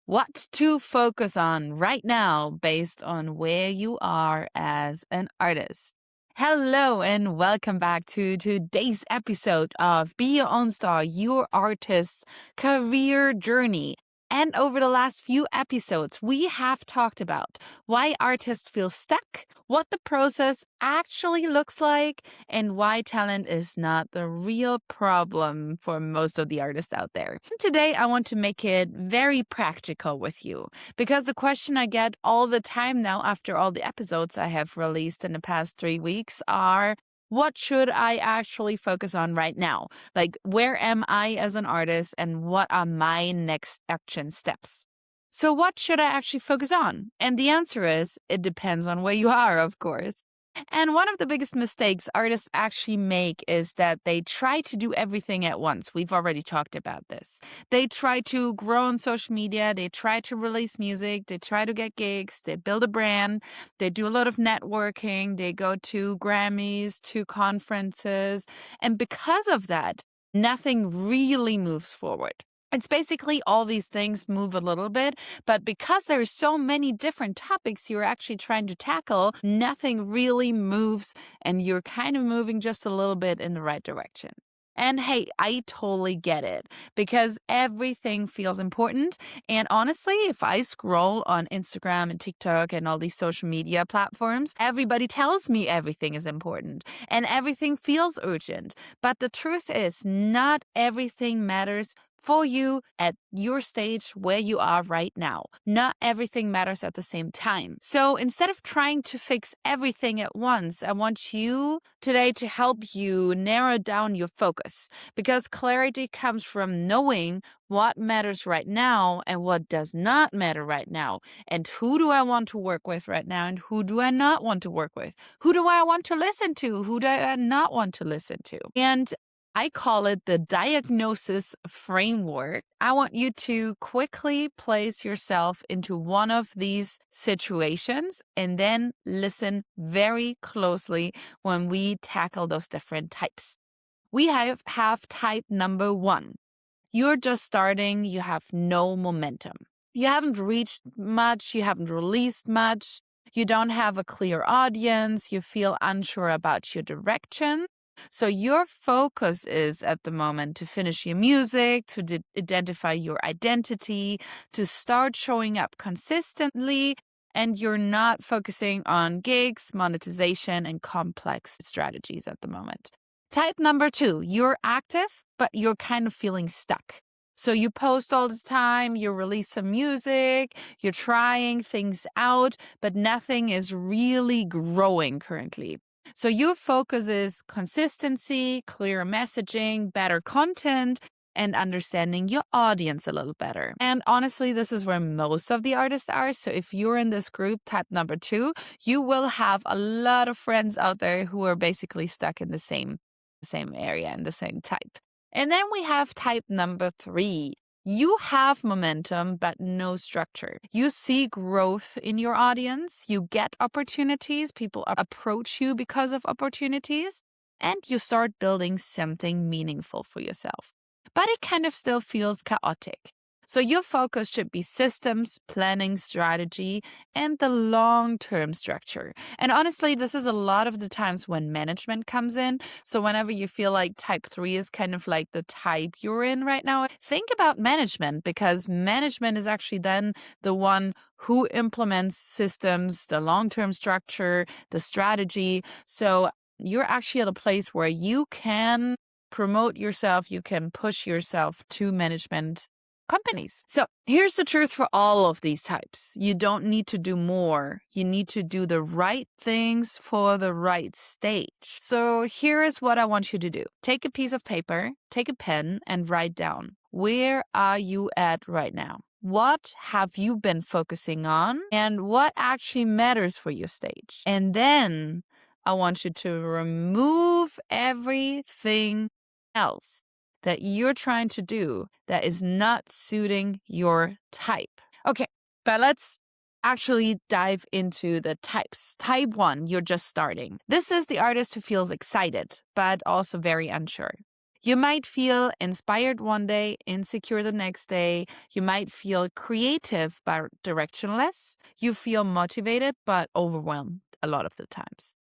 What to focus on right now based on where you are as an artist. Hello, and welcome back to today's episode of Be Your Own Star, Your Artist's Career Journey. And over the last few episodes, we have talked about why artists feel stuck, what the process actually looks like, and why talent is not the real problem for most of the artists out there. Today, I want to make it very practical with you because the question I get all the time now after all the episodes I have released in the past 3 weeks are, what should I actually focus on right now? Like, where am I as an artist and what are my next action steps? So, what should I actually focus on? And the answer is, it depends on where you are, of course. And one of the biggest mistakes artists actually make is that they try to do everything at once. We've already talked about this. They try to grow on social media, they try to release music, they try to get gigs, they build a brand, they do a lot of networking, they go to Grammys, to conferences. And because of that, nothing really moves forward. It's basically all these things move a little bit, but because there's so many different topics you're actually trying to tackle, nothing really moves and you're kind of moving just a little bit in the right direction. And hey, I totally get it because everything feels important. And honestly, if I scroll on Instagram and TikTok and all these social media platforms, everybody tells me everything is important and everything feels urgent. But the truth is, not everything matters for you at your stage where you are right now. Not everything matters at the same time. So instead of trying to fix everything at once, I want you today to help you narrow down your focus because clarity comes from knowing what matters right now and what does not matter right now. And who do I want to work with right now and who do I not want to work with? Who do I want to listen to? Who do I not want to listen to? And I call it the diagnosis framework. I want you to quickly place yourself into one of these situations and then listen very closely when we tackle those different types. We have type number 1. You're just starting, you have no momentum. You haven't reached much, you haven't released much, you don't have a clear audience, you feel unsure about your direction. So your focus is at the moment to finish your music, to identify your identity, to start showing up consistently, and you're not focusing on gigs, monetization, and complex strategies at the moment. Type number 2, you're active, but you're kind of feeling stuck. So you post all the time, you release some music, you're trying things out, but nothing is really growing currently. So your focus is consistency, clear messaging, better content, and understanding your audience a little better. And honestly, this is where most of the artists are. So if you're in this group, type number 2, you will have a lot of friends out there who are basically stuck in the same area and the same type. And then we have type number 3. You have momentum, but no structure. You see growth in your audience. You get opportunities. People approach you because of opportunities. And you start building something meaningful for yourself. But it kind of still feels chaotic. So your focus should be systems, planning, strategy, and the long-term structure. And honestly, this is a lot of the times when management comes in. So whenever you feel like type 3 is kind of like the type you're in right now, think about management because management is actually then the one who implements systems, the long-term structure, the strategy. So you're actually at a place where you can promote yourself, you can push yourself to management companies. So here's the truth for all of these types. You don't need to do more. You need to do the right things for the right stage. So here is what I want you to do. Take a piece of paper, take a pen, and write down. Where are you at right now? What have you been focusing on? And what actually matters for your stage? And then I want you to remove everything else that you're trying to do that is not suiting your type. Okay, but let's actually dive into the types. Type 1, you're just starting. This is the artist who feels excited, but also very unsure. You might feel inspired one day, insecure the next day. You might feel creative but directionless. You feel motivated but overwhelmed a lot of the times.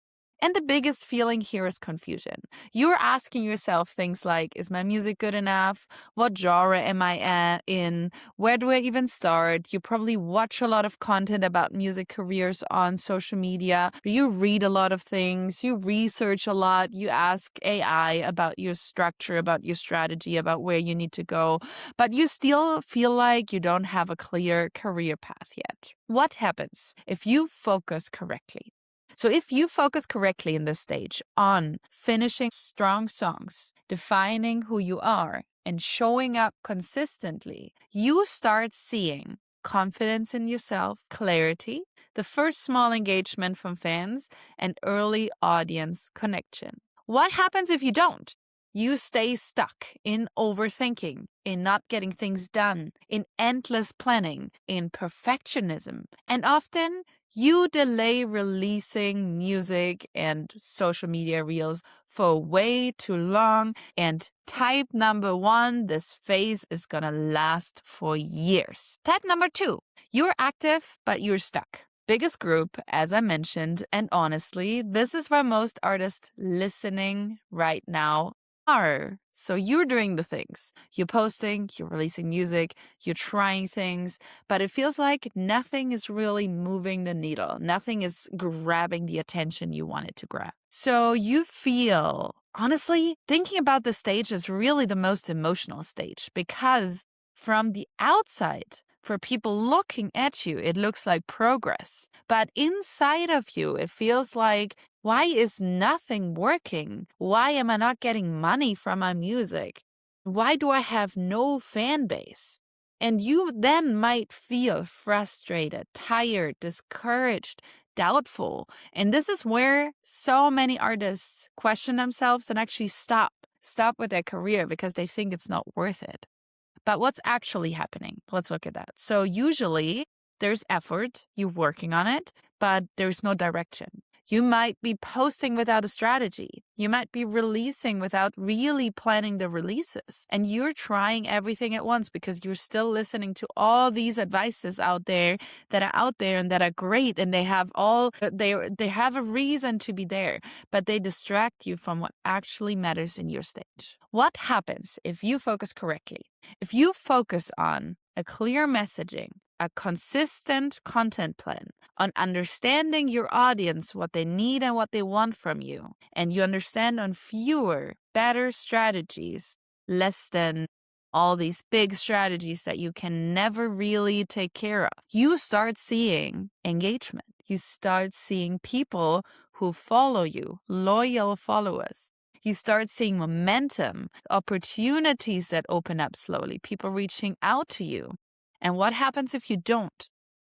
And the biggest feeling here is confusion. You're asking yourself things like, is my music good enough? What genre am I in? Where do I even start? You probably watch a lot of content about music careers on social media. You read a lot of things. You research a lot. You ask AI about your structure, about your strategy, about where you need to go. But you still feel like you don't have a clear career path yet. What happens if you focus correctly? So if you focus correctly in this stage on finishing strong songs, defining who you are, and showing up consistently, you start seeing confidence in yourself, clarity, the first small engagement from fans, and early audience connection. What happens if you don't? You stay stuck in overthinking, in not getting things done, in endless planning, in perfectionism, and often you delay releasing music and social media reels for way too long. And type number 1, this phase is gonna last for years. Type number 2, you're active, but you're stuck. Biggest group, as I mentioned, and honestly, this is where most artists listening right now are. So you're doing the things. You're posting, you're releasing music, you're trying things, but it feels like nothing is really moving the needle. Nothing is grabbing the attention you want it to grab. So you feel, honestly, thinking about the stage is really the most emotional stage because from the outside, for people looking at you, it looks like progress. But inside of you, it feels like, why is nothing working? Why am I not getting money from my music? Why do I have no fan base? And you then might feel frustrated, tired, discouraged, doubtful. And this is where so many artists question themselves and actually stop with their career because they think it's not worth it. But what's actually happening? Let's look at that. So usually there's effort, you're working on it, but there's no direction. You might be posting without a strategy. You might be releasing without really planning the releases. And you're trying everything at once because you're still listening to all these advices out there and that are great. And they have they have a reason to be there, but they distract you from what actually matters in your stage. What happens if you focus correctly? If you focus on a clear messaging, a consistent content plan, on understanding your audience, what they need and what they want from you, and you understand on fewer, better strategies, less than all these big strategies that you can never really take care of, you start seeing engagement. You start seeing people who follow you, loyal followers. You start seeing momentum, opportunities that open up slowly, people reaching out to you. And what happens if you don't?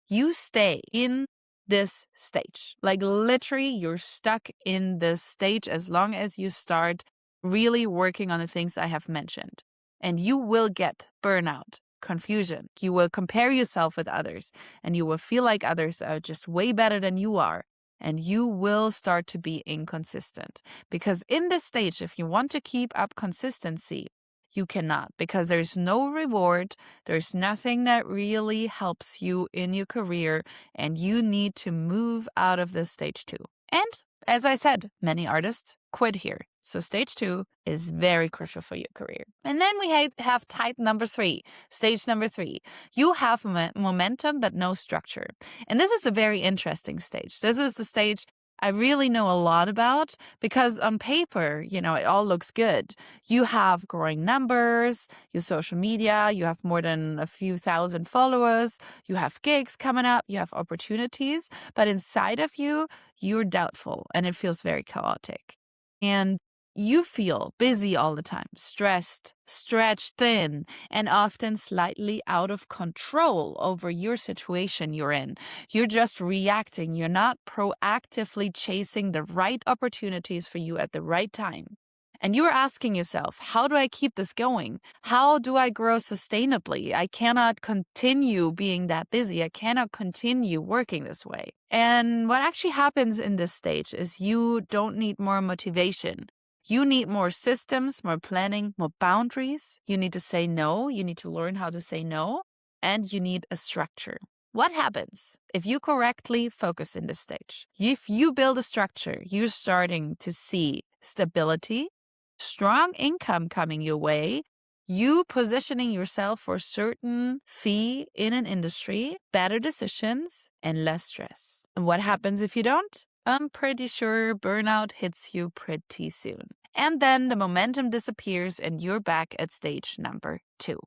You stay in this stage. Like literally, you're stuck in this stage as long as you start really working on the things I have mentioned. And you will get burnout, confusion. You will compare yourself with others, and you will feel like others are just way better than you are. And you will start to be inconsistent. Because in this stage, if you want to keep up consistency, you cannot, because there's no reward. There's nothing that really helps you in your career, and you need to move out of this stage 2. And as I said, many artists quit here. So stage 2 is very crucial for your career. And then we have type number 3, stage number 3. You have momentum, but no structure. And this is a very interesting stage. This is the stage I really know a lot about because on paper, it all looks good. You have growing numbers, your social media, you have more than a few thousand followers, you have gigs coming up, you have opportunities, but inside of you, you're doubtful and it feels very chaotic. And you feel busy all the time, stressed, stretched thin, and often slightly out of control over your situation you're in. You're just reacting. You're not proactively chasing the right opportunities for you at the right time. And you're asking yourself, how do I keep this going? How do I grow sustainably? I cannot continue being that busy. I cannot continue working this way. And what actually happens in this stage is you don't need more motivation. You need more systems, more planning, more boundaries. You need to say no. You need to learn how to say no. And you need a structure. What happens if you correctly focus in this stage? If you build a structure, you're starting to see stability, strong income coming your way, you positioning yourself for a certain fee in an industry, better decisions, and less stress. And what happens if you don't? I'm pretty sure burnout hits you pretty soon. And then the momentum disappears and you're back at stage number 2.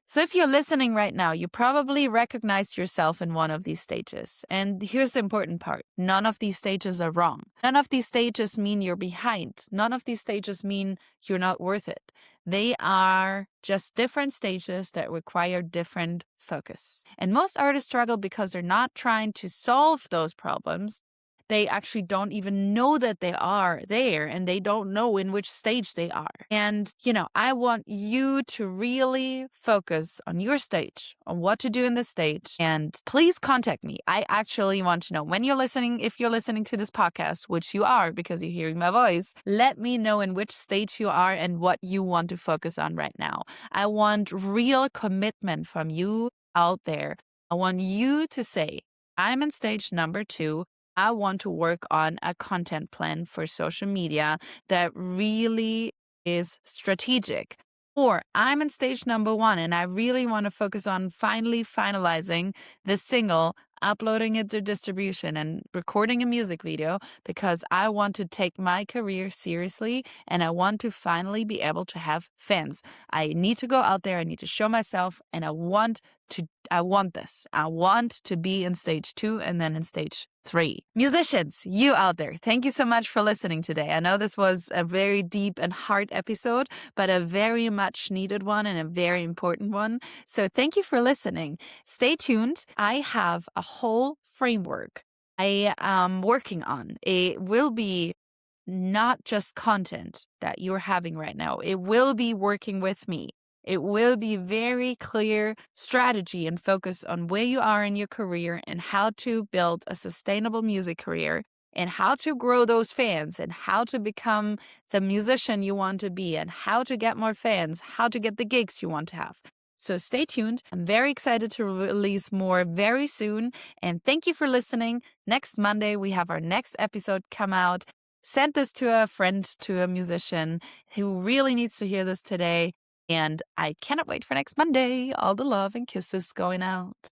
So if you're listening right now, you probably recognize yourself in one of these stages. And here's the important part. None of these stages are wrong. None of these stages mean you're behind. None of these stages mean you're not worth it. They are just different stages that require different focus. And most artists struggle because they're not trying to solve those problems. They actually don't even know that they are there, and they don't know in which stage they are. And, I want you to really focus on your stage, on what to do in this stage. And please contact me. I actually want to know when you're listening, if you're listening to this podcast, which you are because you're hearing my voice, let me know in which stage you are and what you want to focus on right now. I want real commitment from you out there. I want you to say, I'm in stage number 2. I want to work on a content plan for social media that really is strategic. Or I'm in stage number 1 and I really want to focus on finally finalizing the single, uploading it to distribution and recording a music video because I want to take my career seriously and I want to finally be able to have fans. I need to go out there, I need to show myself, and I want this. I want to be in stage 2 and then in stage 3. Musicians, you out there, thank you so much for listening today. I know this was a very deep and hard episode, but a very much needed one and a very important one. So thank you for listening. Stay tuned. I have a whole framework I am working on. It will be not just content that you're having right now. It will be working with me. It will be very clear strategy and focus on where you are in your career and how to build a sustainable music career and how to grow those fans and how to become the musician you want to be and how to get more fans, how to get the gigs you want to have. So stay tuned. I'm very excited to release more very soon. And thank you for listening. Next Monday, we have our next episode come out. Send this to a friend, to a musician who really needs to hear this today. And I cannot wait for next Monday. All the love and kisses going out.